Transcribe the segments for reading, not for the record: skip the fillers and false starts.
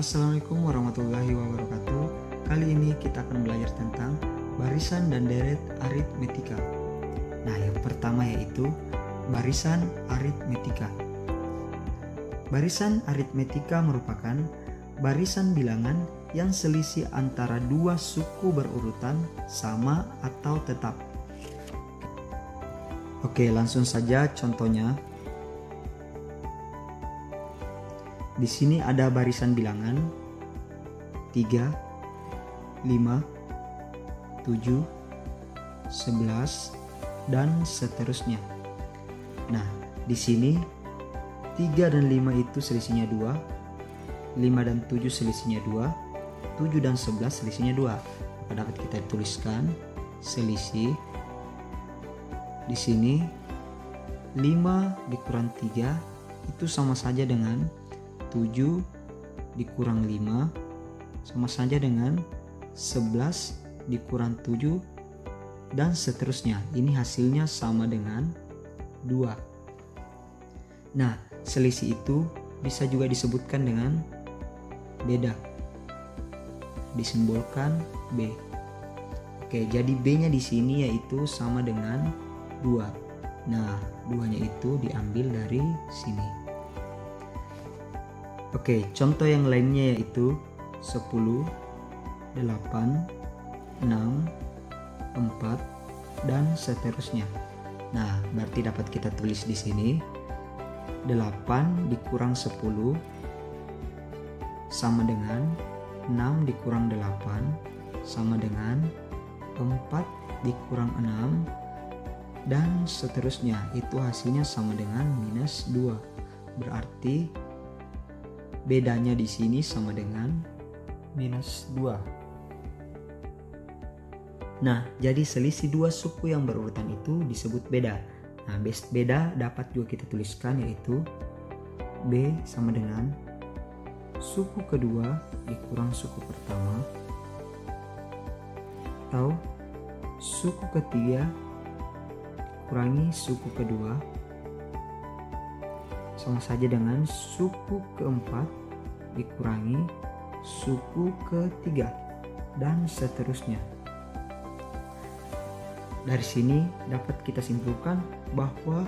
Assalamualaikum warahmatullahi wabarakatuh. Kali ini kita akan belajar tentang barisan dan deret aritmetika. Nah, yang pertama yaitu barisan aritmetika. Barisan aritmetika merupakan barisan bilangan yang selisih antara dua suku berurutan sama atau tetap. Oke, langsung saja contohnya. Di sini ada barisan bilangan 3, 5, 7, 11 dan seterusnya. Nah, di sini 3 dan 5 itu selisihnya 2, 5 dan 7 selisihnya 2, 7 dan 11 selisihnya 2. Maka dapat kita tuliskan selisih di sini 5 dikurang 3 itu sama saja dengan 7 dikurang 5 sama saja dengan 11 dikurang 7 dan seterusnya. Ini hasilnya sama dengan 2. Nah, selisih itu bisa juga disebutkan dengan beda. Disimbolkan B. Oke, jadi B-nya di sini yaitu sama dengan 2. Nah, 2-nya itu diambil dari sini. Oke, contoh yang lainnya yaitu 10, 8, 6, 4 dan seterusnya. Nah, berarti dapat kita tulis di sini 8 dikurang 10 sama dengan 6 dikurang 8 sama dengan 4 dikurang 6 dan seterusnya. Itu hasilnya sama dengan minus 2. Berarti bedanya di sini sama dengan minus 2. Nah, jadi selisih dua suku yang berurutan itu disebut beda. Nah, beda dapat juga kita tuliskan yaitu B sama dengan suku kedua dikurang suku pertama atau suku ketiga dikurangi suku kedua sama saja dengan suku keempat dikurangi suku ketiga dan seterusnya. Dari sini dapat kita simpulkan bahwa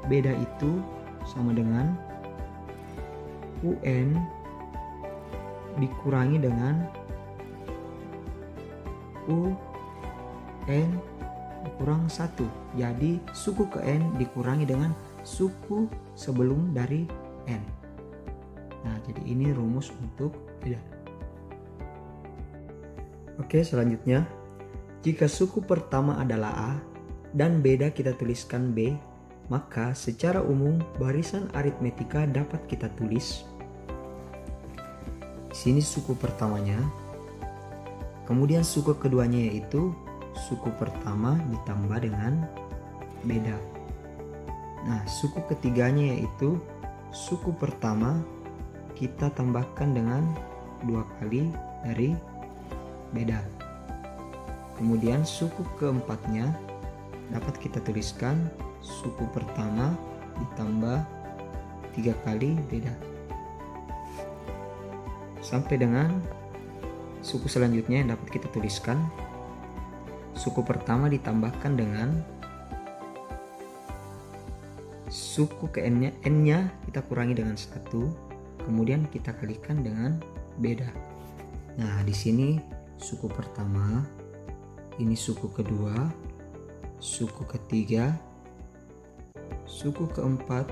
beda itu sama dengan UN dikurangi dengan UN dikurang 1. Jadi suku ke N dikurangi dengan suku sebelum dari N. Nah, jadi ini rumus untuk beda. Oke, selanjutnya. Jika suku pertama adalah A dan beda kita tuliskan B, maka secara umum barisan aritmetika dapat kita tulis. Di sini suku pertamanya. Kemudian suku keduanya yaitu suku pertama ditambah dengan beda. Nah, suku ketiganya yaitu suku pertama kita tambahkan dengan 2 kali dari beda. Kemudian suku keempatnya dapat kita tuliskan suku pertama ditambah 3 kali beda. Sampai dengan suku selanjutnya yang dapat kita tuliskan suku pertama ditambahkan dengan suku ke N-nya kita kurangi dengan 1, kemudian kita kalikan dengan beda. Nah, di sini suku pertama, ini suku kedua, suku ketiga, suku keempat,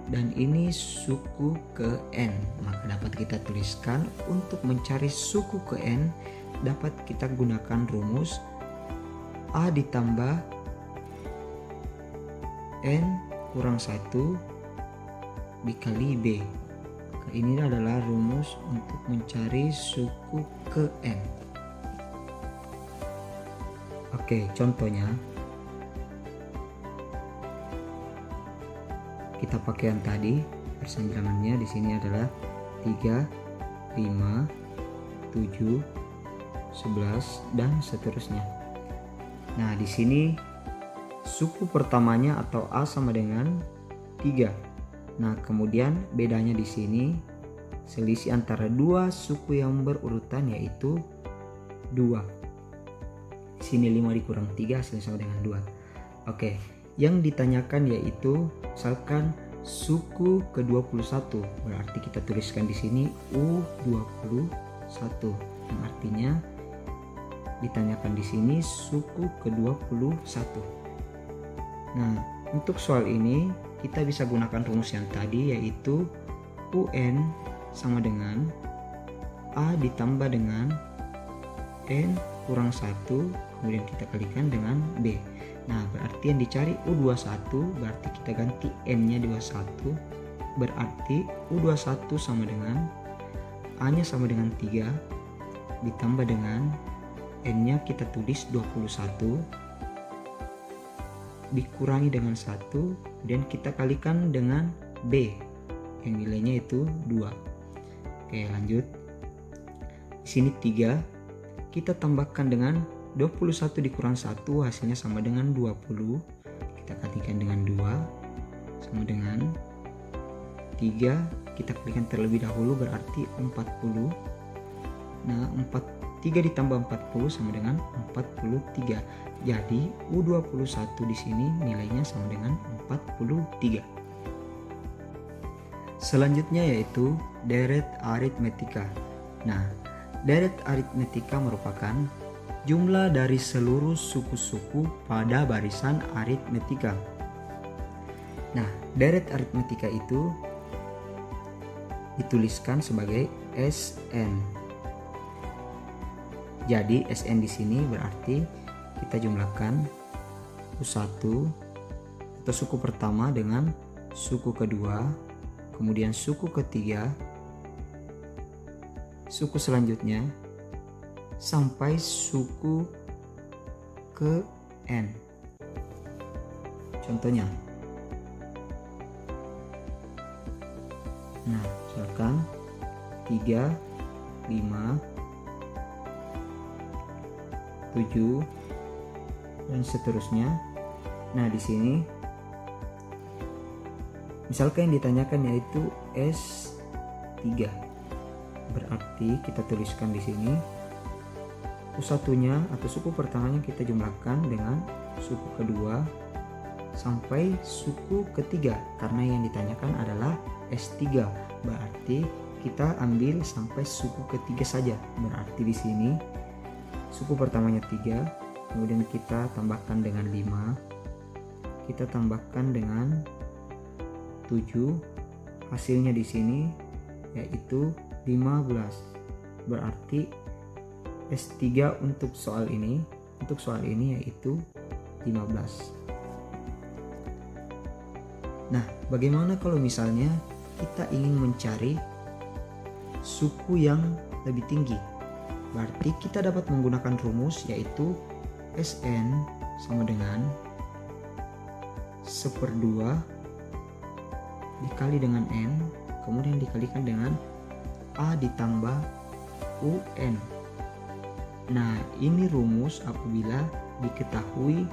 dan ini suku ke N. Maka dapat kita tuliskan untuk mencari suku ke N dapat kita gunakan rumus A ditambah N kurang 1 dikali B. Ini adalah rumus untuk mencari suku ke N. Oke, contohnya kita pakai yang tadi. Barisan bilangannya di sini adalah 3, 5, 7, 11 dan seterusnya. Nah, di sini suku pertamanya atau A sama dengan 3. Nah, kemudian bedanya di sini selisih antara dua suku yang berurutan yaitu 2. Di sini 5 dikurang 3 hasilnya sama dengan 2. Oke, yang ditanyakan yaitu misalkan suku ke-21. Berarti kita tuliskan di sini U21 yang artinya ditanyakan di sini suku ke-21. Nah, untuk soal ini kita bisa gunakan rumus yang tadi yaitu UN sama dengan A ditambah dengan N kurang 1 kemudian kita kalikan dengan B. Nah, berarti yang dicari U21 berarti kita ganti N-nya 21 berarti U21 sama dengan A-nya sama dengan 3 ditambah dengan N-nya kita tulis 21 dikurangi dengan 1 kemudian kita kalikan dengan B yang nilainya itu 2. Oke, lanjut. Di sini 3 kita tambahkan dengan 21 dikurang 1 hasilnya sama dengan 20. Kita kalikan dengan 2 sama dengan 3 kita kalikan terlebih dahulu berarti 40. Nah, 3 ditambah 40 sama dengan 43. Jadi U21 di sini nilainya sama dengan 43. Selanjutnya yaitu deret aritmetika. Nah, deret aritmetika merupakan jumlah dari seluruh suku-suku pada barisan aritmetika. Nah, deret aritmetika itu dituliskan sebagai SN. Jadi SN di sini berarti kita jumlahkan U1 atau suku pertama dengan suku kedua, kemudian suku ketiga, suku selanjutnya sampai suku ke N. Contohnya, nah misalkan 3, 5, 7 dan seterusnya. Nah, di sini misalkan yang ditanyakan yaitu S3. Berarti kita tuliskan di sini U1-nya atau suku pertamanya kita jumlahkan dengan suku kedua sampai suku ketiga karena yang ditanyakan adalah S3. Berarti kita ambil sampai suku ketiga saja. Berarti di sini suku pertamanya 3, kemudian kita tambahkan dengan 5, kita tambahkan dengan 7, hasilnya di sini yaitu 15. Berarti S3 untuk soal ini yaitu 15. Nah, bagaimana kalau misalnya kita ingin mencari suku yang lebih tinggi? Berarti kita dapat menggunakan rumus yaitu SN sama dengan 1/2 dikali dengan N kemudian dikalikan dengan A ditambah UN. Nah, ini rumus apabila diketahui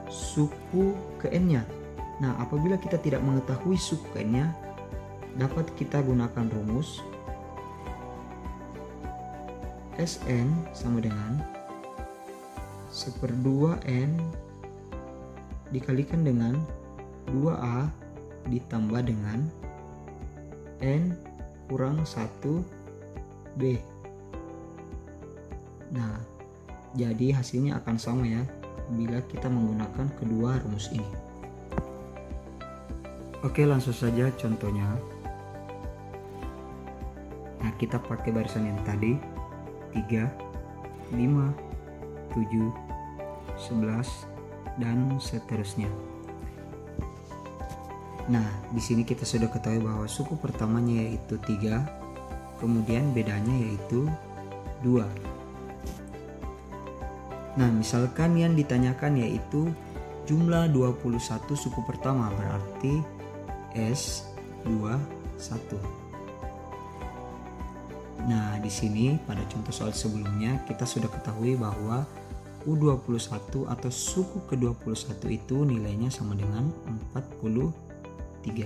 suku ke N-nya. Nah, apabila kita tidak mengetahui suku ke N-nya, dapat kita gunakan rumus SN sama dengan 1/2 N dikalikan dengan 2A ditambah dengan N kurang 1 B. Nah, jadi hasilnya akan sama ya bila kita menggunakan kedua rumus ini. Oke, langsung saja contohnya. Nah, kita pakai barisan yang tadi 3, 5, 7, 11 dan seterusnya. Nah, di sini kita sudah ketahui bahwa suku pertamanya yaitu 3, kemudian bedanya yaitu 2. Nah, misalkan yang ditanyakan yaitu jumlah 21 suku pertama, berarti S21. Nah, di sini pada contoh soal sebelumnya kita sudah ketahui bahwa U21 atau suku ke-21 itu nilainya sama dengan 43.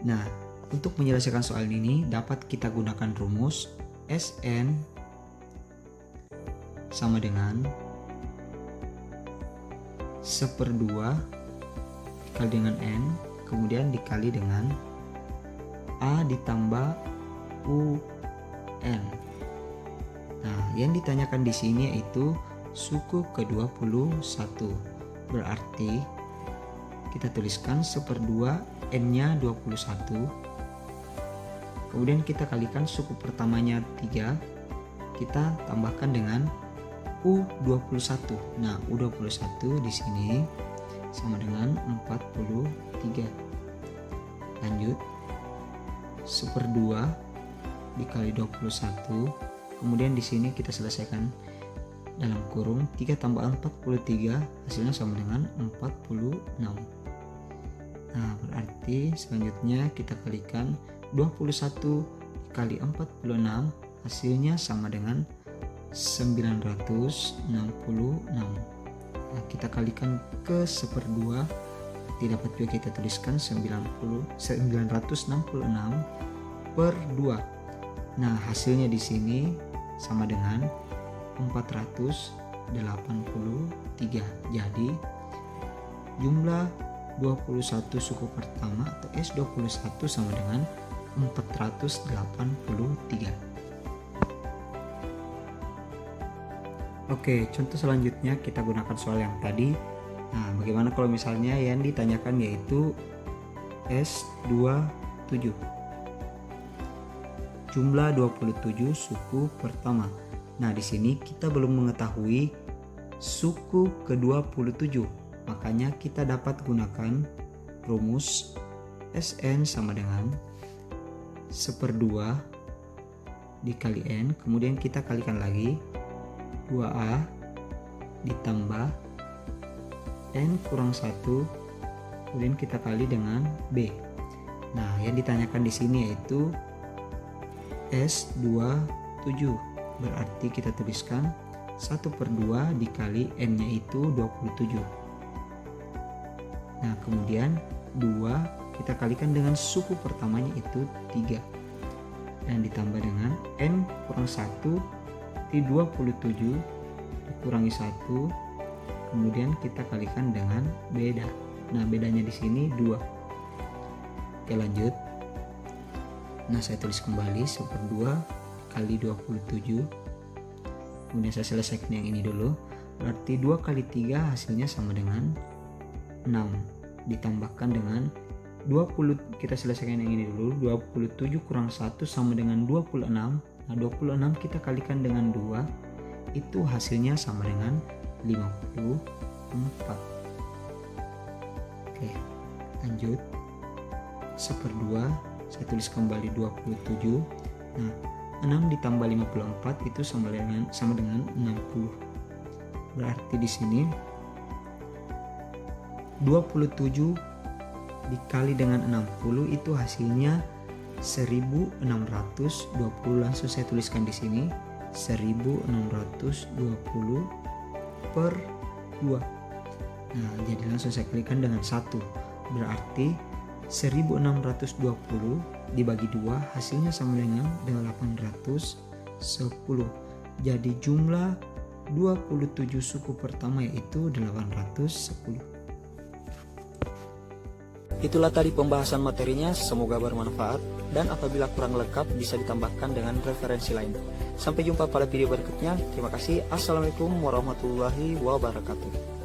Nah, Untuk menyelesaikan soal ini dapat kita gunakan rumus Sn sama dengan 1/2 dikali dengan N, kemudian dikali dengan A ditambah UN. Nah, yang ditanyakan di sini yaitu suku ke-21. Berarti kita tuliskan 1/2 N-nya 21. Kemudian kita kalikan suku pertamanya 3. Kita tambahkan dengan U21. Nah, U21 di sini sama dengan 43. Lanjut. 1/2 dikali 21. Kemudian di sini kita selesaikan dalam kurung 3 tambah 43 hasilnya sama dengan 46. Nah, berarti selanjutnya kita kalikan 21 dikali 46 hasilnya sama dengan 966. Nah, kita kalikan ke 1/2, tidak dapat juga kita tuliskan 966 per 2. Nah, hasilnya di sini sama dengan 483. Jadi jumlah 21 suku pertama atau S21 sama dengan 483. Oke, contoh selanjutnya kita gunakan soal yang tadi. Nah, bagaimana kalau misalnya yang ditanyakan yaitu S27. Jumlah 27 suku pertama. Nah, di sini kita belum mengetahui suku ke-27. Makanya kita dapat gunakan rumus Sn sama dengan 1/2 dikali N, kemudian kita kalikan lagi 2A ditambah N kurang 1, kemudian kita kali dengan B. Nah, yang ditanyakan di sini yaitu S27. Berarti kita tuliskan 1/2 dikali N-nya itu 27. Nah, kemudian 2 kita kalikan dengan suku pertamanya itu 3. Dan ditambah dengan N kurang 1 di 27 dikurangi 1. Kemudian kita kalikan dengan beda. Nah, bedanya di sini 2. Oke, lanjut. Nah, saya tulis kembali 1/2 kali 27. Kemudian saya selesaikan yang ini dulu. Berarti 2 kali 3 hasilnya sama dengan 6. Ditambahkan dengan 20, kita selesaikan yang ini dulu. 27 kurang 1 sama dengan 26. Nah, 26 kita kalikan dengan 2, itu hasilnya sama dengan 54. Oke, lanjut. 1/2 saya tulis kembali 27. Nah, 6 ditambah 54 itu sama dengan 60. Berarti di sini 27 dikali dengan 60 itu hasilnya 1620. Langsung saya tuliskan di sini 1620 per 2. Nah, jadi langsung saya kalikan dengan 1. Berarti 1620 dibagi 2 hasilnya sama dengan 810. Jadi jumlah 27 suku pertama yaitu 810. Itulah tadi pembahasan materinya, semoga bermanfaat, dan apabila kurang lengkap bisa ditambahkan dengan referensi lain. Sampai jumpa pada video berikutnya. Terima kasih. Assalamualaikum warahmatullahi wabarakatuh.